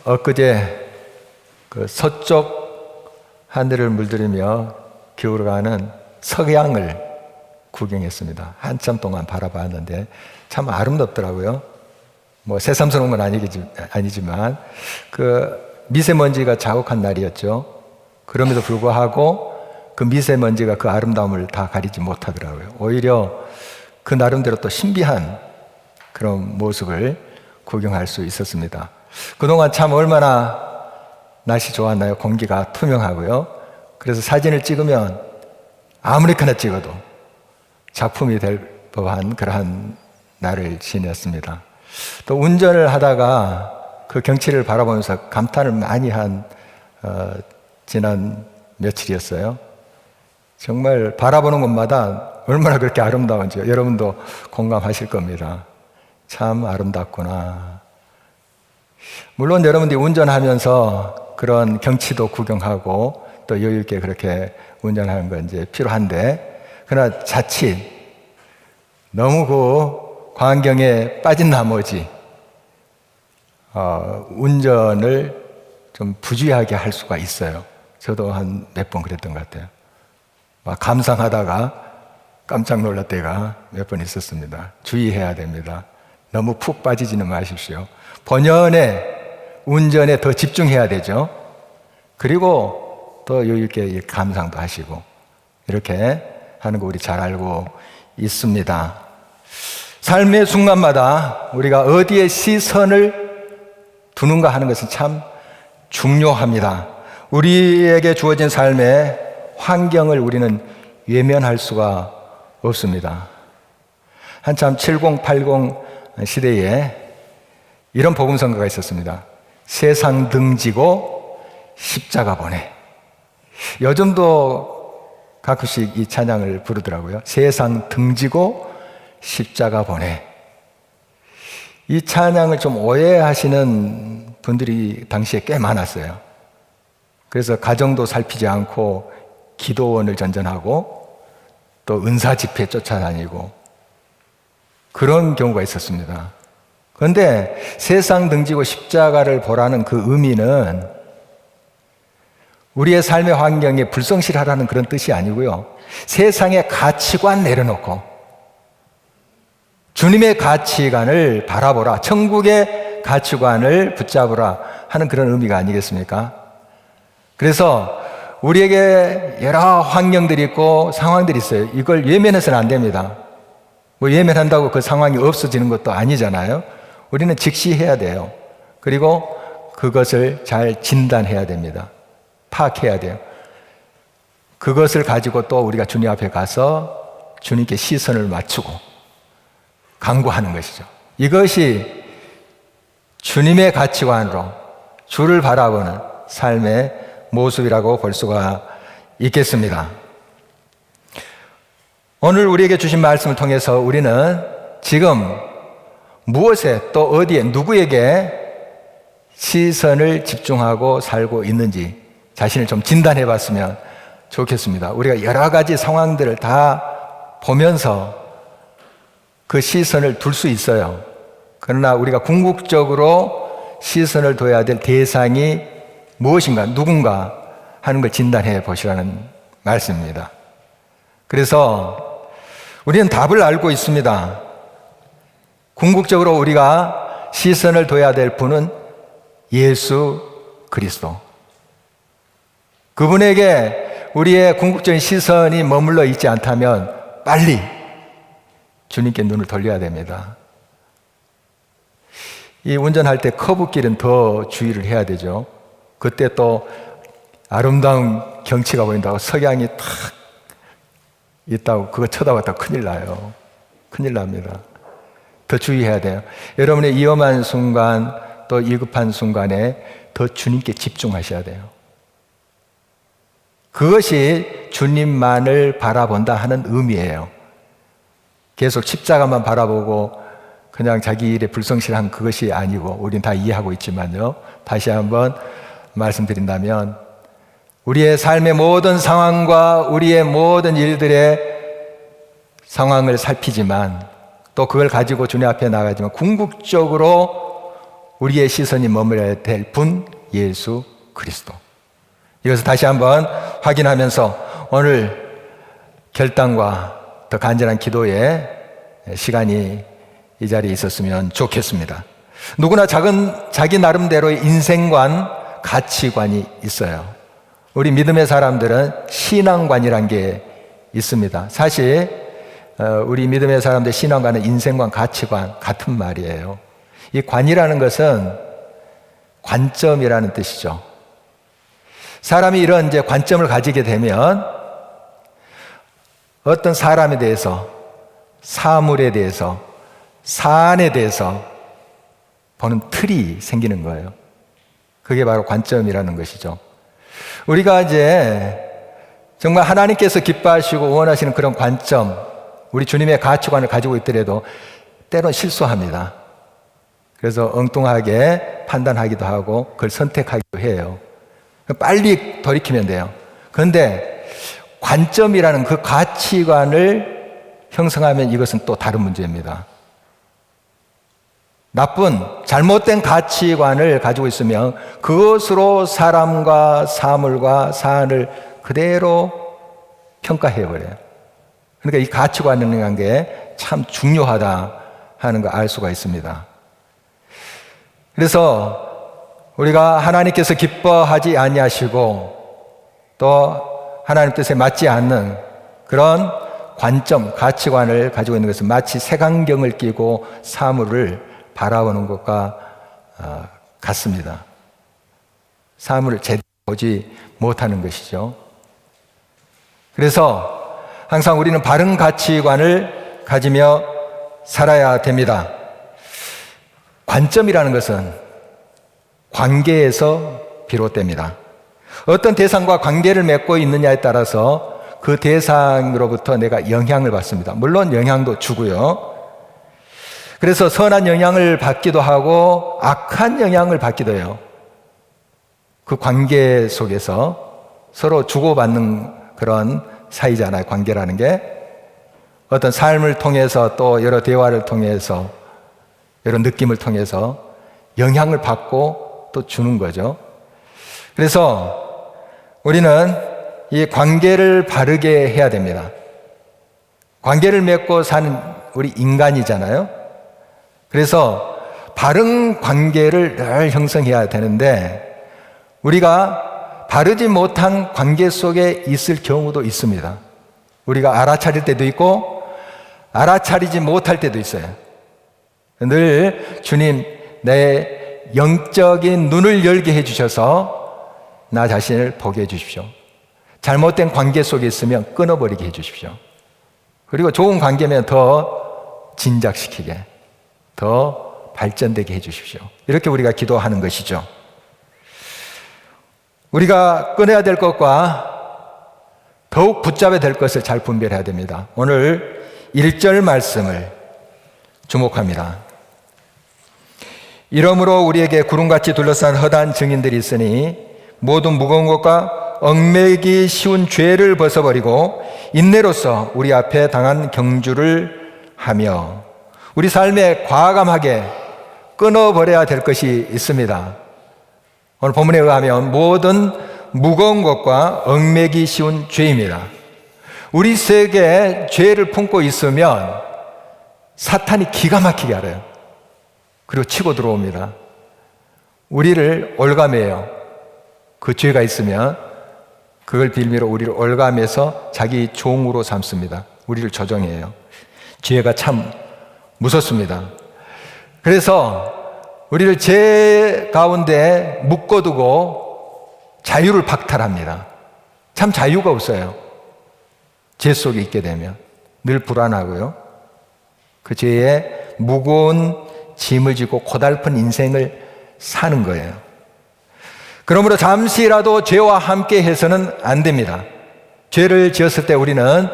엊그제 그 서쪽 하늘을 물들이며 기울어가는 석양을 구경했습니다. 한참 동안 바라봤는데 참 아름답더라고요. 뭐 새삼스러운 건 아니지만 그 미세먼지가 자욱한 날이었죠. 그럼에도 불구하고 그 미세먼지가 그 아름다움을 다 가리지 못하더라고요. 오히려 그 나름대로 또 신비한 그런 모습을 구경할 수 있었습니다. 그동안 참 얼마나 날씨 좋았나요? 공기가 투명하고요. 그래서 사진을 찍으면 아무렇게나 찍어도 작품이 될 법한 그러한 날을 지냈습니다. 또 운전을 하다가 그 경치를 바라보면서 감탄을 많이 한 지난 며칠이었어요. 정말 바라보는 곳마다 얼마나 그렇게 아름다운지 여러분도 공감하실 겁니다. 참 아름답구나. 물론 여러분들이 운전하면서 그런 경치도 구경하고 또 여유 있게 그렇게 운전하는 건 이제 필요한데, 그러나 자칫 너무 그 광경에 빠진 나머지 운전을 좀 부주의하게 할 수가 있어요. 저도 한 몇 번 그랬던 것 같아요. 막 감상하다가 깜짝 놀랄 때가 몇 번 있었습니다. 주의해야 됩니다. 너무 푹 빠지지는 마십시오. 본연의 운전에 더 집중해야 되죠. 그리고 또 여유 있게 감상도 하시고 이렇게 하는 거 우리 잘 알고 있습니다. 삶의 순간마다 우리가 어디에 시선을 두는가 하는 것은 참 중요합니다. 우리에게 주어진 삶의 환경을 우리는 외면할 수가 없습니다. 한참 70, 80 시대에 이런 복음성가가 있었습니다. 세상 등지고 십자가 보내. 요즘도 가끔씩 이 찬양을 부르더라고요. 세상 등지고 십자가 보내. 이 찬양을 좀 오해하시는 분들이 당시에 꽤 많았어요. 그래서 가정도 살피지 않고 기도원을 전전하고 또 은사 집회 쫓아다니고 그런 경우가 있었습니다. 그런데 세상 등지고 십자가를 보라는 그 의미는 우리의 삶의 환경에 불성실하라는 그런 뜻이 아니고요. 세상의 가치관 내려놓고 주님의 가치관을 바라보라, 천국의 가치관을 붙잡으라 하는 그런 의미가 아니겠습니까? 그래서 우리에게 여러 환경들이 있고 상황들이 있어요. 이걸 외면해서는 안 됩니다. 뭐 외면한다고 그 상황이 없어지는 것도 아니잖아요. 우리는 직시해야 돼요. 그리고 그것을 잘 진단해야 됩니다. 파악해야 돼요. 그것을 가지고 또 우리가 주님 앞에 가서 주님께 시선을 맞추고 간구하는 것이죠. 이것이 주님의 가치관으로 주를 바라보는 삶의 모습이라고 볼 수가 있겠습니다. 오늘 우리에게 주신 말씀을 통해서 우리는 지금 무엇에 또 어디에 누구에게 시선을 집중하고 살고 있는지 자신을 좀 진단해 봤으면 좋겠습니다. 우리가 여러 가지 상황들을 다 보면서 그 시선을 둘 수 있어요. 그러나 우리가 궁극적으로 시선을 둬야 될 대상이 무엇인가, 누군가 하는 걸 진단해 보시라는 말씀입니다. 그래서 우리는 답을 알고 있습니다. 궁극적으로 우리가 시선을 둬야 될 분은 예수 그리스도. 그분에게 우리의 궁극적인 시선이 머물러 있지 않다면 빨리 주님께 눈을 돌려야 됩니다. 이 운전할 때 커브길은 더 주의를 해야 되죠. 그때 또 아름다운 경치가 보인다고 석양이 탁 있다고 그거 쳐다봤다가 큰일 나요. 큰일 납니다. 더 주의해야 돼요. 여러분의 위험한 순간 또 위급한 순간에 더 주님께 집중하셔야 돼요. 그것이 주님만을 바라본다 하는 의미예요. 계속 십자가만 바라보고 그냥 자기 일에 불성실한 그것이 아니고, 우리는 다 이해하고 있지만요. 다시 한번 말씀드린다면 우리의 삶의 모든 상황과 우리의 모든 일들의 상황을 살피지만 또 그걸 가지고 주님 앞에 나가지만 궁극적으로 우리의 시선이 머물러야 될 분 예수 그리스도. 이것을 다시 한번 확인하면서 오늘 결단과 더 간절한 기도의 시간이 이 자리에 있었으면 좋겠습니다. 누구나 자기 나름대로의 인생관, 가치관이 있어요. 우리 믿음의 사람들은 신앙관이란 게 있습니다. 사실 우리 믿음의 사람들 신앙관은 인생관, 가치관 같은 말이에요. 이 관이라는 것은 관점이라는 뜻이죠. 사람이 이런 이제 관점을 가지게 되면 어떤 사람에 대해서, 사물에 대해서, 사안에 대해서 보는 틀이 생기는 거예요. 그게 바로 관점이라는 것이죠. 우리가 이제 정말 하나님께서 기뻐하시고 원하시는 그런 관점, 우리 주님의 가치관을 가지고 있더라도 때론 실수합니다. 그래서 엉뚱하게 판단하기도 하고 그걸 선택하기도 해요. 빨리 돌이키면 돼요. 그런데 관점이라는 그 가치관을 형성하면 이것은 또 다른 문제입니다. 나쁜, 잘못된 가치관을 가지고 있으면 그것으로 사람과 사물과 사안을 그대로 평가해버려요. 그러니까 이 가치관이라는 게 참 중요하다 하는 걸 알 수가 있습니다. 그래서 우리가 하나님께서 기뻐하지 아니하시고 또 하나님 뜻에 맞지 않는 그런 관점, 가치관을 가지고 있는 것은 마치 색안경을 끼고 사물을 바라보는 것과 같습니다. 사물을 제대로 보지 못하는 것이죠. 그래서 항상 우리는 바른 가치관을 가지며 살아야 됩니다. 관점이라는 것은 관계에서 비롯됩니다. 어떤 대상과 관계를 맺고 있느냐에 따라서 그 대상으로부터 내가 영향을 받습니다. 물론 영향도 주고요. 그래서 선한 영향을 받기도 하고 악한 영향을 받기도 해요. 그 관계 속에서 서로 주고받는 그런 사이잖아요. 관계라는 게 어떤 삶을 통해서 또 여러 대화를 통해서 여러 느낌을 통해서 영향을 받고 또 주는 거죠. 그래서 우리는 이 관계를 바르게 해야 됩니다. 관계를 맺고 사는 우리 인간이잖아요. 그래서 바른 관계를 늘 형성해야 되는데 우리가 바르지 못한 관계 속에 있을 경우도 있습니다. 우리가 알아차릴 때도 있고 알아차리지 못할 때도 있어요. 늘 주님 내 영적인 눈을 열게 해주셔서 나 자신을 보게 해주십시오. 잘못된 관계 속에 있으면 끊어버리게 해주십시오. 그리고 좋은 관계면 더 진작시키게, 더 발전되게 해주십시오. 이렇게 우리가 기도하는 것이죠. 우리가 끊어야 될 것과 더욱 붙잡아야 될 것을 잘 분별해야 됩니다. 오늘 1절 말씀을 주목합니다. 이러므로 우리에게 구름같이 둘러싼 허다한 증인들이 있으니 모든 무거운 것과 얽매이기 쉬운 죄를 벗어버리고 인내로서 우리 앞에 당한 경주를 하며 우리 삶에 과감하게 끊어버려야 될 것이 있습니다. 오늘 본문에 의하면 모든 무거운 것과 얽매이기 쉬운 죄입니다. 우리 속에 죄를 품고 있으면 사탄이 기가 막히게 알아요. 그리고 치고 들어옵니다. 우리를 올감해요. 그 죄가 있으면 그걸 빌미로 우리를 올감해서 자기 종으로 삼습니다. 우리를 조종해요. 죄가 참 무섭습니다. 그래서 우리를 죄 가운데 묶어두고 자유를 박탈합니다. 참 자유가 없어요. 죄 속에 있게 되면 늘 불안하고요. 그 죄에 무거운 짐을 지고 고달픈 인생을 사는 거예요. 그러므로 잠시라도 죄와 함께 해서는 안 됩니다. 죄를 지었을 때 우리는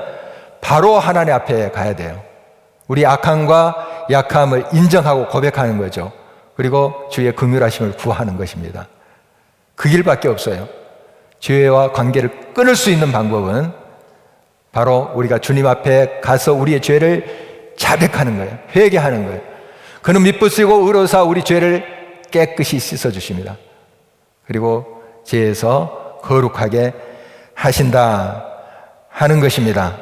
바로 하나님 앞에 가야 돼요. 우리 악함과 약함을 인정하고 고백하는 거죠. 그리고 주의 긍휼하심을 구하는 것입니다. 그 길밖에 없어요. 죄와 관계를 끊을 수 있는 방법은 바로 우리가 주님 앞에 가서 우리의 죄를 자백하는 거예요. 회개하는 거예요. 그는 미쁘시고 의로사 우리 죄를 깨끗이 씻어주십니다. 그리고 죄에서 거룩하게 하신다 하는 것입니다.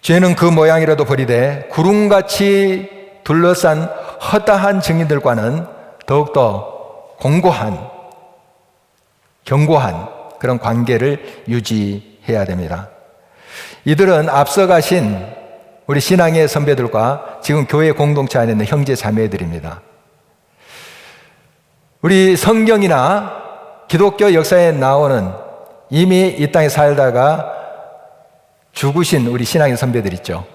죄는 그 모양이라도 버리되 구름같이 둘러싼 허다한 증인들과는 더욱더 공고한, 견고한 그런 관계를 유지해야 됩니다. 이들은 앞서 가신 우리 신앙의 선배들과 지금 교회 공동체 안에 있는 형제 자매들입니다. 우리 성경이나 기독교 역사에 나오는 이미 이 땅에 살다가 죽으신 우리 신앙의 선배들 있죠.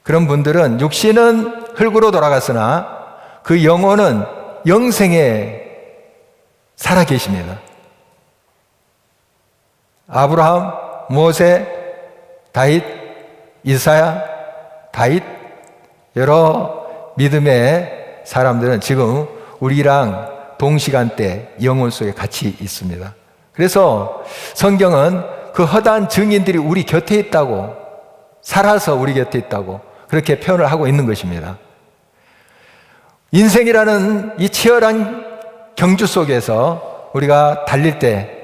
그런 분들은 육신은 흙으로 돌아갔으나 그 영혼은 영생에 살아 계십니다. 아브라함, 모세, 다윗, 이사야, 다윗, 여러 믿음의 사람들은 지금 우리랑 동시간대 영혼 속에 같이 있습니다. 그래서 성경은 그 허다한 증인들이 우리 곁에 있다고, 살아서 우리 곁에 있다고 그렇게 표현을 하고 있는 것입니다. 인생이라는 이 치열한 경주 속에서 우리가 달릴 때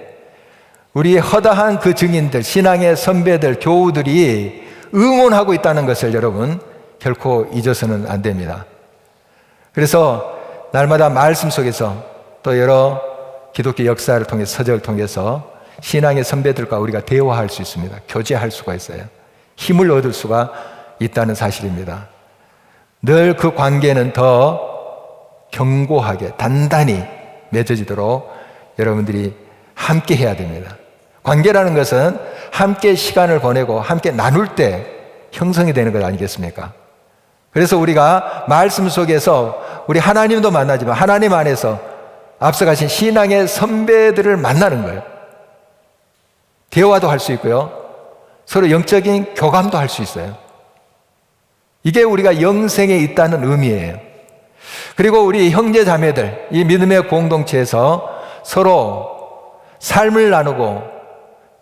우리 허다한 그 증인들, 신앙의 선배들, 교우들이 응원하고 있다는 것을 여러분 결코 잊어서는 안 됩니다. 그래서 날마다 말씀 속에서 또 여러 기독교 역사를 통해서, 서적을 통해서 신앙의 선배들과 우리가 대화할 수 있습니다. 교제할 수가 있어요. 힘을 얻을 수가 있다는 사실입니다. 늘 그 관계는 더 견고하게 단단히 맺어지도록 여러분들이 함께 해야 됩니다. 관계라는 것은 함께 시간을 보내고 함께 나눌 때 형성이 되는 것 아니겠습니까? 그래서 우리가 말씀 속에서 우리 하나님도 만나지만 하나님 안에서 앞서가신 신앙의 선배들을 만나는 거예요. 대화도 할 수 있고요. 서로 영적인 교감도 할 수 있어요. 이게 우리가 영생에 있다는 의미예요. 그리고 우리 형제 자매들, 이 믿음의 공동체에서 서로 삶을 나누고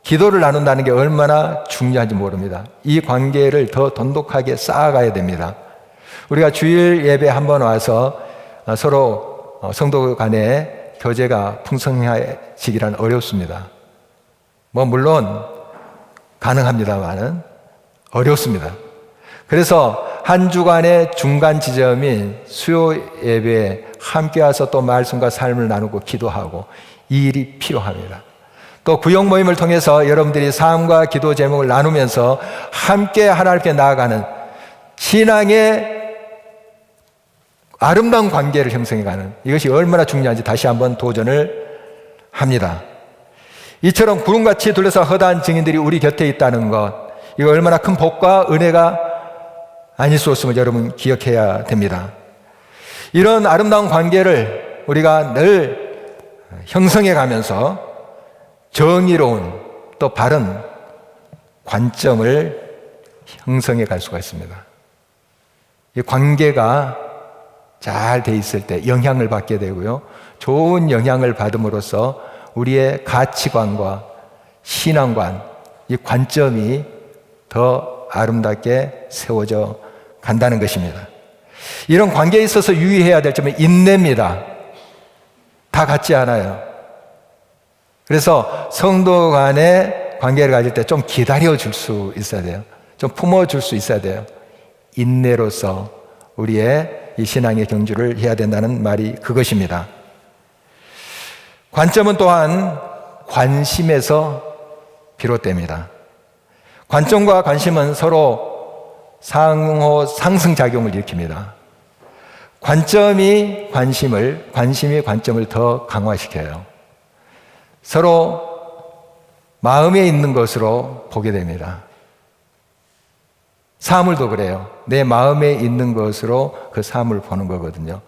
기도를 나눈다는 게 얼마나 중요한지 모릅니다. 이 관계를 더 돈독하게 쌓아가야 됩니다. 우리가 주일 예배 한번 와서 서로 성도 간의 교제가 풍성해지기란 어렵습니다. 물론 가능합니다만은 어렵습니다. 그래서 한 주간의 중간 지점인 수요 예배에 함께 와서 또 말씀과 삶을 나누고 기도하고 이 일이 필요합니다. 또 구역 모임을 통해서 여러분들이 삶과 기도 제목을 나누면서 함께 하나님께 나아가는 신앙의 아름다운 관계를 형성해가는 이것이 얼마나 중요한지 다시 한번 도전을 합니다. 이처럼 구름같이 둘러서 허다한 증인들이 우리 곁에 있다는 것, 이거 얼마나 큰 복과 은혜가 아닐 수 없음을 여러분 기억해야 됩니다. 이런 아름다운 관계를 우리가 늘 형성해 가면서 정의로운 또 바른 관점을 형성해 갈 수가 있습니다. 이 관계가 잘 돼 있을 때 영향을 받게 되고요. 좋은 영향을 받음으로써 우리의 가치관과 신앙관, 이 관점이 더 아름답게 세워져 간다는 것입니다. 이런 관계에 있어서 유의해야 될 점은 인내입니다. 다 같지 않아요. 그래서 성도 간의 관계를 가질 때 좀 기다려줄 수 있어야 돼요. 좀 품어줄 수 있어야 돼요. 인내로서 우리의 이 신앙의 경주를 해야 된다는 말이 그것입니다. 관점은 또한 관심에서 비롯됩니다. 관점과 관심은 서로 상호 상승작용을 일으킵니다. 관점이 관심을, 관심이 관점을 더 강화시켜요. 서로 마음에 있는 것으로 보게 됩니다. 사물도 그래요. 내 마음에 있는 것으로 그 사물을 보는 거거든요.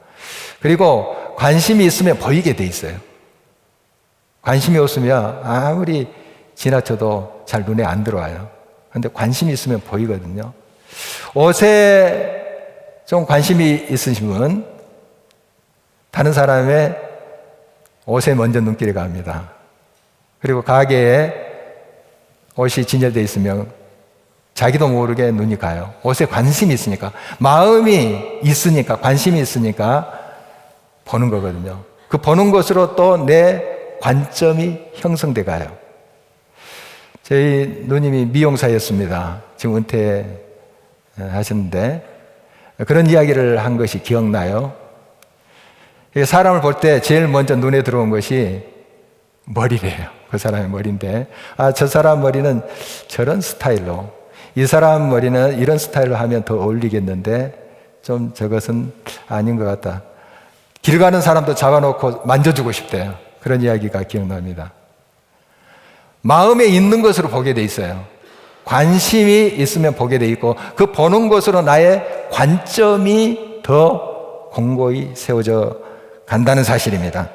그리고 관심이 있으면 보이게 돼 있어요. 관심이 없으면 아무리 지나쳐도 잘 눈에 안 들어와요. 그런데 관심이 있으면 보이거든요. 옷에 좀 관심이 있으신 분, 다른 사람의 옷에 먼저 눈길이 갑니다. 그리고 가게에 옷이 진열되어 있으면 자기도 모르게 눈이 가요. 옷에 관심이 있으니까, 마음이 있으니까, 관심이 있으니까 보는 거거든요. 그 보는 것으로 또 내 관점이 형성돼 가요. 저희 누님이 미용사였습니다. 지금 은퇴하셨는데 그런 이야기를 한 것이 기억나요. 사람을 볼 때 제일 먼저 눈에 들어온 것이 머리래요. 그 사람의 머리인데, 저 사람 머리는 저런 스타일로, 이 사람 머리는 이런 스타일로 하면 더 어울리겠는데 좀 저것은 아닌 것 같다. 길 가는 사람도 잡아놓고 만져주고 싶대요. 그런 이야기가 기억납니다. 마음에 있는 것으로 보게 돼 있어요. 관심이 있으면 보게 돼 있고, 그 보는 것으로 나의 관점이 더 공고히 세워져 간다는 사실입니다.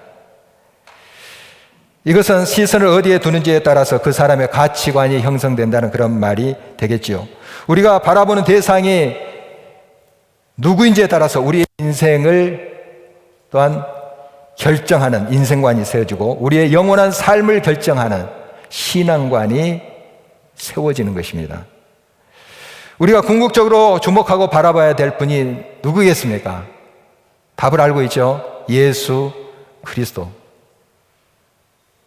이것은 시선을 어디에 두는지에 따라서 그 사람의 가치관이 형성된다는 그런 말이 되겠지요. 우리가 바라보는 대상이 누구인지에 따라서 우리의 인생을 또한 결정하는 인생관이 세워지고, 우리의 영원한 삶을 결정하는 신앙관이 세워지는 것입니다. 우리가 궁극적으로 주목하고 바라봐야 될 분이 누구겠습니까? 답을 알고 있죠. 예수 그리스도.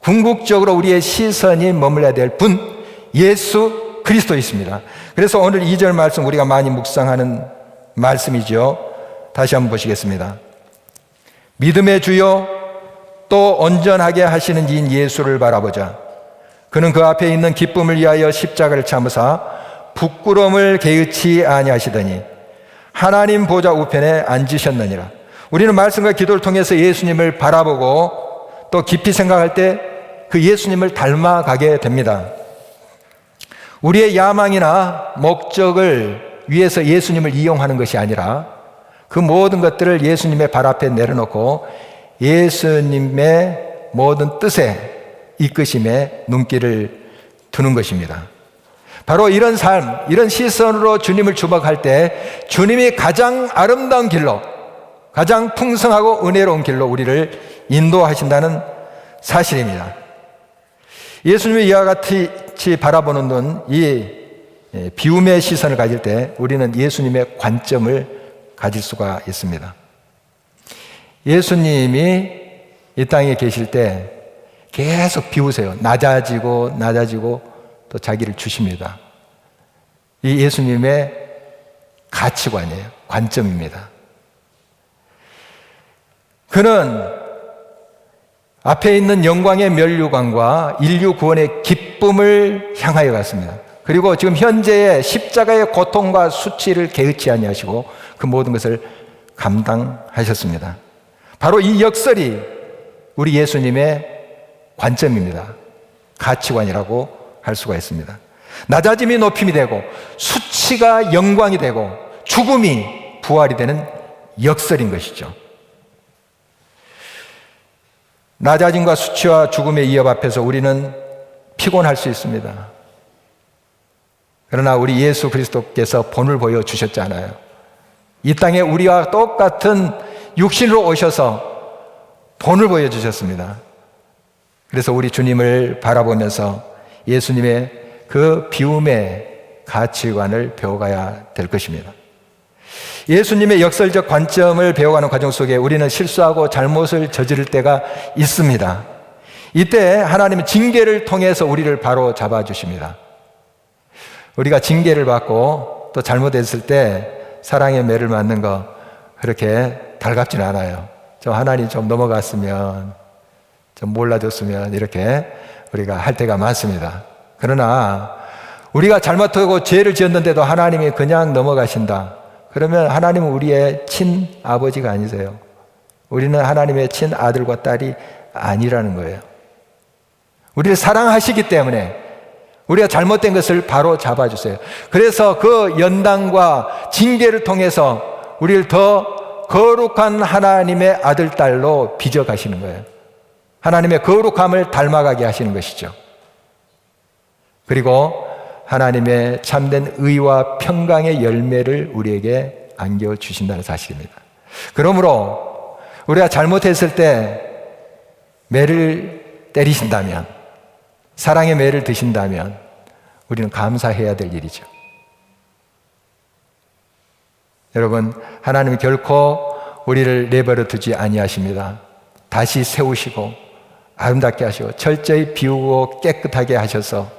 궁극적으로 우리의 시선이 머물러야 될 분, 예수 그리스도이십니다. 그래서 오늘 2절 말씀 우리가 많이 묵상하는 말씀이죠. 다시 한번 보시겠습니다. 믿음의 주요 또 온전하게 하시는 이인 예수를 바라보자. 그는 그 앞에 있는 기쁨을 위하여 십자가를 참으사 부끄러움을 개의치 아니하시더니 하나님 보좌 우편에 앉으셨느니라. 우리는 말씀과 기도를 통해서 예수님을 바라보고 또 깊이 생각할 때 그 예수님을 닮아가게 됩니다. 우리의 야망이나 목적을 위해서 예수님을 이용하는 것이 아니라 그 모든 것들을 예수님의 발 앞에 내려놓고 예수님의 모든 뜻에 이끄심에 눈길을 두는 것입니다. 바로 이런 삶, 이런 시선으로 주님을 주목할 때 주님이 가장 아름다운 길로, 가장 풍성하고 은혜로운 길로 우리를 인도하신다는 사실입니다. 예수님이 이와 같이 바라보는 눈, 이 비움의 시선을 가질 때 우리는 예수님의 관점을 가질 수가 있습니다. 예수님이 이 땅에 계실 때 계속 비우세요. 낮아지고 또 자기를 주십니다. 이 예수님의 가치관이에요. 관점입니다. 그는 앞에 있는 영광의 면류관과 인류 구원의 기쁨을 향하여 갔습니다. 그리고 지금 현재의 십자가의 고통과 수치를 개의치 아니하시고 그 모든 것을 감당하셨습니다. 바로 이 역설이 우리 예수님의 관점입니다. 가치관이라고 할 수가 있습니다. 낮아짐이 높임이 되고 수치가 영광이 되고 죽음이 부활이 되는 역설인 것이죠. 낮아짐과 수치와 죽음의 위협 앞에서 우리는 피곤할 수 있습니다. 그러나 우리 예수 그리스도께서 본을 보여주셨잖아요. 이 땅에 우리와 똑같은 육신으로 오셔서 본을 보여주셨습니다. 그래서 우리 주님을 바라보면서 예수님의 그 비움의 가치관을 배워가야 될 것입니다. 예수님의 역설적 관점을 배워가는 과정 속에 우리는 실수하고 잘못을 저지를 때가 있습니다. 이때 하나님은 징계를 통해서 우리를 바로 잡아주십니다. 우리가 징계를 받고 또 잘못했을 때 사랑의 매를 맞는 거 그렇게 달갑진 않아요. 좀 하나님 좀 넘어갔으면, 좀 몰라줬으면 이렇게 우리가 할 때가 많습니다. 그러나 우리가 잘못하고 죄를 지었는데도 하나님이 그냥 넘어가신다. 그러면 하나님은 우리의 친아버지가 아니세요. 우리는 하나님의 친아들과 딸이 아니라는 거예요. 우리를 사랑하시기 때문에 우리가 잘못된 것을 바로 잡아주세요. 그래서 그 연단과 징계를 통해서 우리를 더 거룩한 하나님의 아들, 딸로 빚어가시는 거예요. 하나님의 거룩함을 닮아가게 하시는 것이죠. 그리고 하나님의 참된 의와 평강의 열매를 우리에게 안겨주신다는 사실입니다. 그러므로 우리가 잘못했을 때 매를 때리신다면, 사랑의 매를 드신다면 우리는 감사해야 될 일이죠. 여러분, 하나님이 결코 우리를 내버려 두지 아니하십니다. 다시 세우시고 아름답게 하시고 철저히 비우고 깨끗하게 하셔서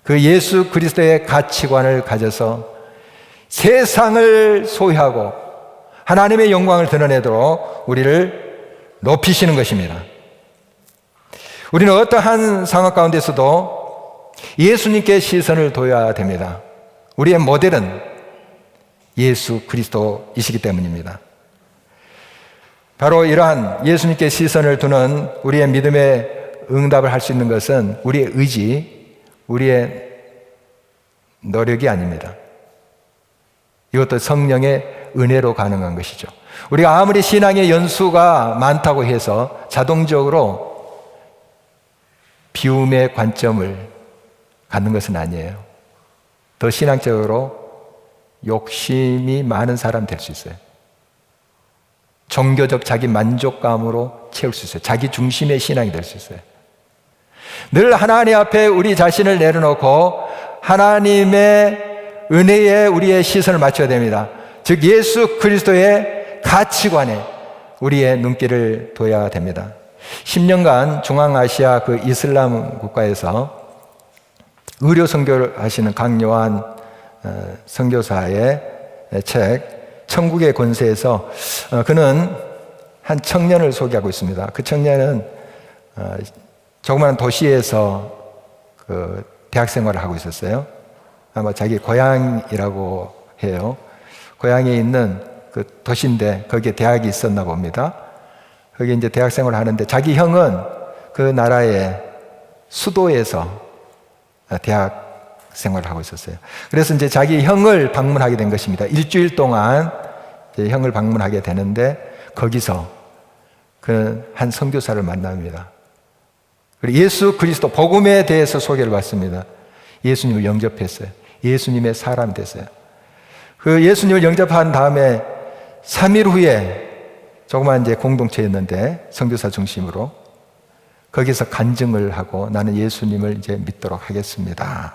그 예수 그리스도의 가치관을 가져서 세상을 소유하고 하나님의 영광을 드러내도록 우리를 높이시는 것입니다. 우리는 어떠한 상황 가운데서도 예수님께 시선을 둬야 됩니다. 우리의 모델은 예수 그리스도이시기 때문입니다. 바로 이러한 예수님께 시선을 두는 우리의 믿음의 응답을 할 수 있는 것은 우리의 의지, 우리의 노력이 아닙니다. 이것도 성령의 은혜로 가능한 것이죠. 우리가 아무리 신앙의 연수가 많다고 해서 자동적으로 비움의 관점을 갖는 것은 아니에요. 더 신앙적으로 욕심이 많은 사람 될 수 있어요. 종교적 자기 만족감으로 채울 수 있어요. 자기 중심의 신앙이 될 수 있어요. 늘 하나님 앞에 우리 자신을 내려놓고 하나님의 은혜에 우리의 시선을 맞춰야 됩니다. 즉 예수 그리스도의 가치관에 우리의 눈길을 둬야 됩니다. 10년간 중앙아시아 그 이슬람 국가에서 의료 선교를 하시는 강요한 선교사의 책 천국의 권세에서 그는 한 청년을 소개하고 있습니다. 그 청년은 조그마한 도시에서 그 대학 생활을 하고 있었어요. 아마 자기 고향이라고 해요. 고향에 있는 그 도시인데 거기에 대학이 있었나 봅니다. 거기 이제 대학 생활을 하는데 자기 형은 그 나라의 수도에서 대학 생활을 하고 있었어요. 그래서 이제 자기 형을 방문하게 된 것입니다. 일주일 동안 이제 형을 방문하게 되는데 거기서 그 한 선교사를 만납니다. 그리고 예수 그리스도 복음에 대해서 소개를 받습니다. 예수님을 영접했어요. 예수님의 사람이 됐어요. 그 예수님을 영접한 다음에 3일 후에 조그만 이제 공동체였는데 선교사 중심으로 거기서 간증을 하고 나는 예수님을 이제 믿도록 하겠습니다.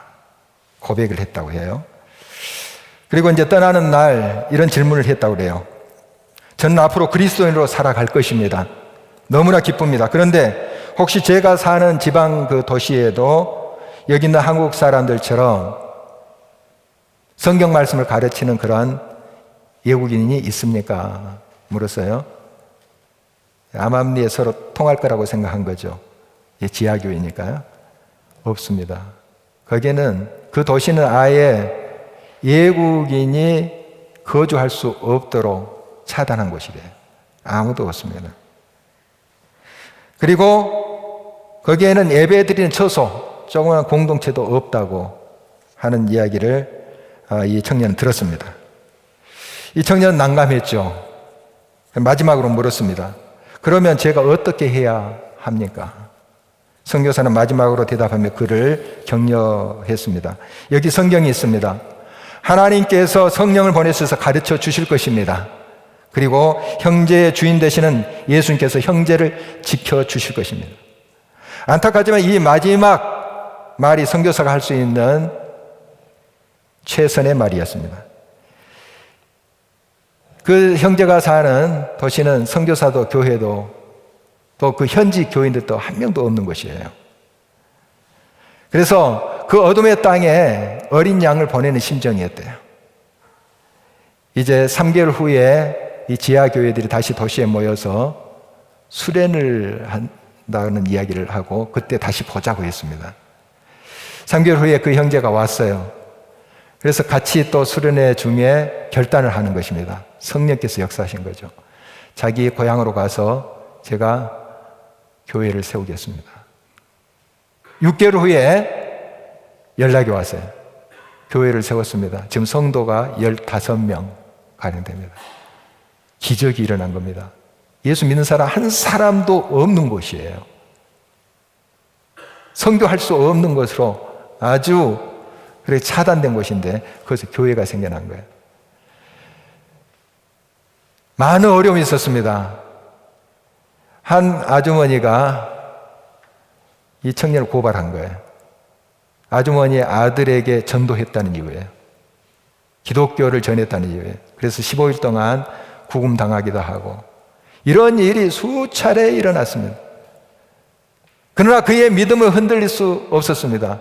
고백을 했다고 해요. 그리고 이제 떠나는 날 이런 질문을 했다고 그래요. 저는 앞으로 그리스도인으로 살아갈 것입니다. 너무나 기쁩니다. 그런데 혹시 제가 사는 지방 그 도시에도 여기 있는 한국 사람들처럼 성경 말씀을 가르치는 그런 외국인이 있습니까? 물었어요. 암암리에 서로 통할 거라고 생각한 거죠. 지하교회니까요. 없습니다. 거기는 그 도시는 아예 외국인이 거주할 수 없도록 차단한 곳이래요. 아무도 없습니다. 그리고 거기에는 예배드리는 처소, 조그마한 공동체도 없다고 하는 이야기를 이 청년은 들었습니다. 이 청년은 난감했죠. 마지막으로 물었습니다. 그러면 제가 어떻게 해야 합니까? 선교사는 마지막으로 대답하며 그를 격려했습니다. 여기 성경이 있습니다. 하나님께서 성령을 보내셔서 가르쳐 주실 것입니다. 그리고 형제의 주인 되시는 예수님께서 형제를 지켜주실 것입니다. 안타깝지만 이 마지막 말이 선교사가 할 수 있는 최선의 말이었습니다. 그 형제가 사는 도시는 선교사도 교회도 또 그 현지 교인들도 한 명도 없는 곳이에요. 그래서 그 어둠의 땅에 어린 양을 보내는 심정이었대요. 이제 3개월 후에 이 지하 교회들이 다시 도시에 모여서 수련을 한다는 이야기를 하고 그때 다시 보자고 했습니다. 3개월 후에 그 형제가 왔어요. 그래서 같이 또 수련회 중에 결단을 하는 것입니다. 성령께서 역사하신 거죠. 자기 고향으로 가서 제가 교회를 세우겠습니다. 6개월 후에 연락이 왔어요. 교회를 세웠습니다. 지금 성도가 15명 가량 됩니다. 기적이 일어난 겁니다. 예수 믿는 사람 한 사람도 없는 곳이에요. 선교할 수 없는 것으로 아주 그렇게 차단된 곳인데 거기서 교회가 생겨난 거예요. 많은 어려움이 있었습니다. 한 아주머니가 이 청년을 고발한 거예요. 아주머니의 아들에게 전도했다는 이유예요. 기독교를 전했다는 이유예요. 그래서 15일 동안 구금당하기도 하고 이런 일이 수차례 일어났습니다. 그러나 그의 믿음을 흔들릴 수 없었습니다.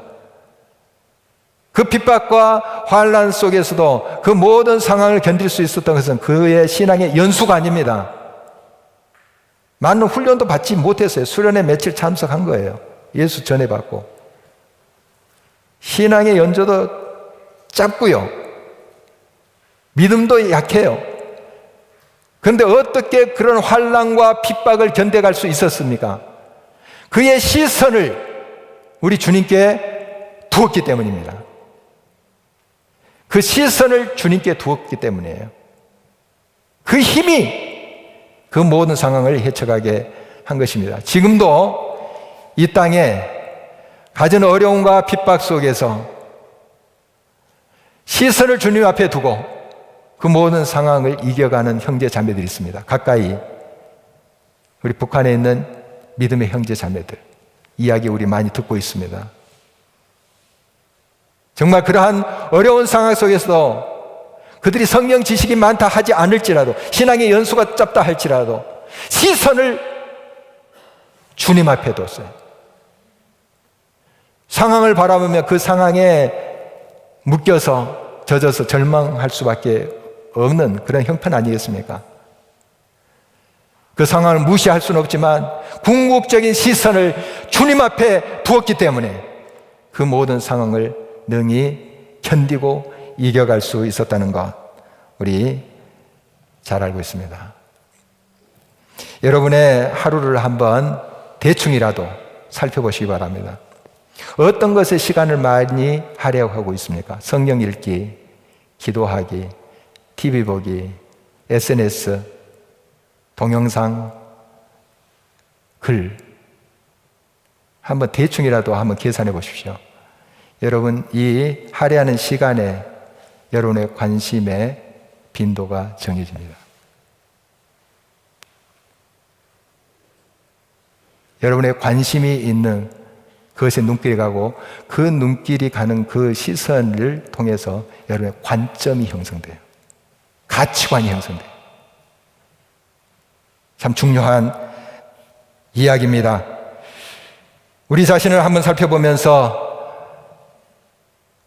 그 핍박과 환난 속에서도 그 모든 상황을 견딜 수 있었던 것은 그의 신앙의 연수가 아닙니다. 많은 훈련도 받지 못했어요. 수련회 며칠 참석한 거예요. 예수 전해받고. 신앙의 연조도 짧고요. 믿음도 약해요. 그런데 어떻게 그런 환난과 핍박을 견뎌갈 수 있었습니까? 그의 시선을 우리 주님께 두었기 때문입니다. 그 시선을 주님께 두었기 때문이에요. 그 힘이 그 모든 상황을 헤쳐가게 한 것입니다. 지금도 이 땅에 가진 어려움과 핍박 속에서 시선을 주님 앞에 두고 그 모든 상황을 이겨가는 형제 자매들이 있습니다. 가까이 우리 북한에 있는 믿음의 형제 자매들 이야기 우리 많이 듣고 있습니다. 정말 그러한 어려운 상황 속에서도 그들이 성경 지식이 많다 하지 않을지라도 신앙의 연수가 짧다 할지라도 시선을 주님 앞에 뒀어요. 상황을 바라보며 그 상황에 묶여서 젖어서 절망할 수밖에 없는 그런 형편 아니겠습니까? 그 상황을 무시할 수는 없지만 궁극적인 시선을 주님 앞에 두었기 때문에 그 모든 상황을 능히 견디고 이겨갈 수 있었다는 것 우리 잘 알고 있습니다. 여러분의 하루를 한번 대충이라도 살펴보시기 바랍니다. 어떤 것에 시간을 많이 하려고 하고 있습니까? 성경 읽기, 기도하기, TV 보기, SNS, 동영상, 글 한번 대충이라도 한번 계산해 보십시오. 여러분 이 할애하는 시간에 여러분의 관심의 빈도가 정해집니다. 여러분의 관심이 있는 그것에 눈길이 가고 그 눈길이 가는 그 시선을 통해서 여러분의 관점이 형성돼요. 가치관이 형성돼요. 참 중요한 이야기입니다. 우리 자신을 한번 살펴보면서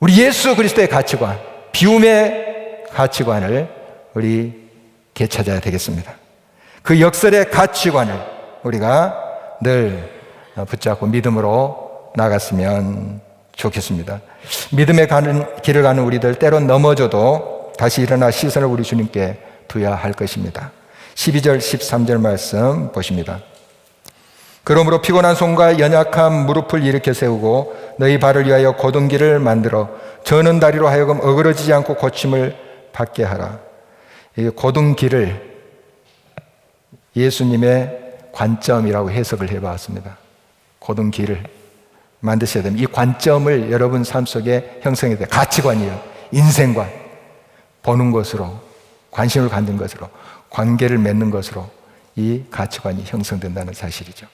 우리 예수 그리스도의 가치관, 비움의 가치관을 우리 되찾아야 되겠습니다. 그 역설의 가치관을 우리가 늘 붙잡고 믿음으로 나갔으면 좋겠습니다. 믿음의 길을 가는 우리들 때론 넘어져도 다시 일어나 시선을 우리 주님께 둬야 할 것입니다. 12절 13절 말씀 보십니다. 그러므로 피곤한 손과 연약한 무릎을 일으켜 세우고 너희 발을 위하여 곧은 길을 만들어 저는 다리로 하여금 어그러지지 않고 고침을 받게 하라. 이 곧은 길을 예수님의 관점이라고 해석을 해봤습니다. 곧은 길을 만드셔야 됩니다. 이 관점을 여러분 삶 속에 형성해야 돼요. 가치관이에요. 인생관. 보는 것으로, 관심을 갖는 것으로, 관계를 맺는 것으로 이 가치관이 형성된다는 사실이죠.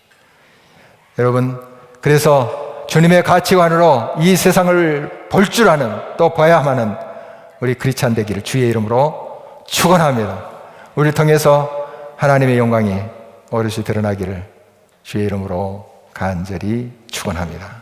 여러분, 그래서 주님의 가치관으로 이 세상을 볼 줄 아는, 또 봐야만 하는 우리 크리스찬 되기를 주의 이름으로 축원합니다. 우리를 통해서 하나님의 영광이 오롯이 드러나기를 주의 이름으로 간절히 축원합니다.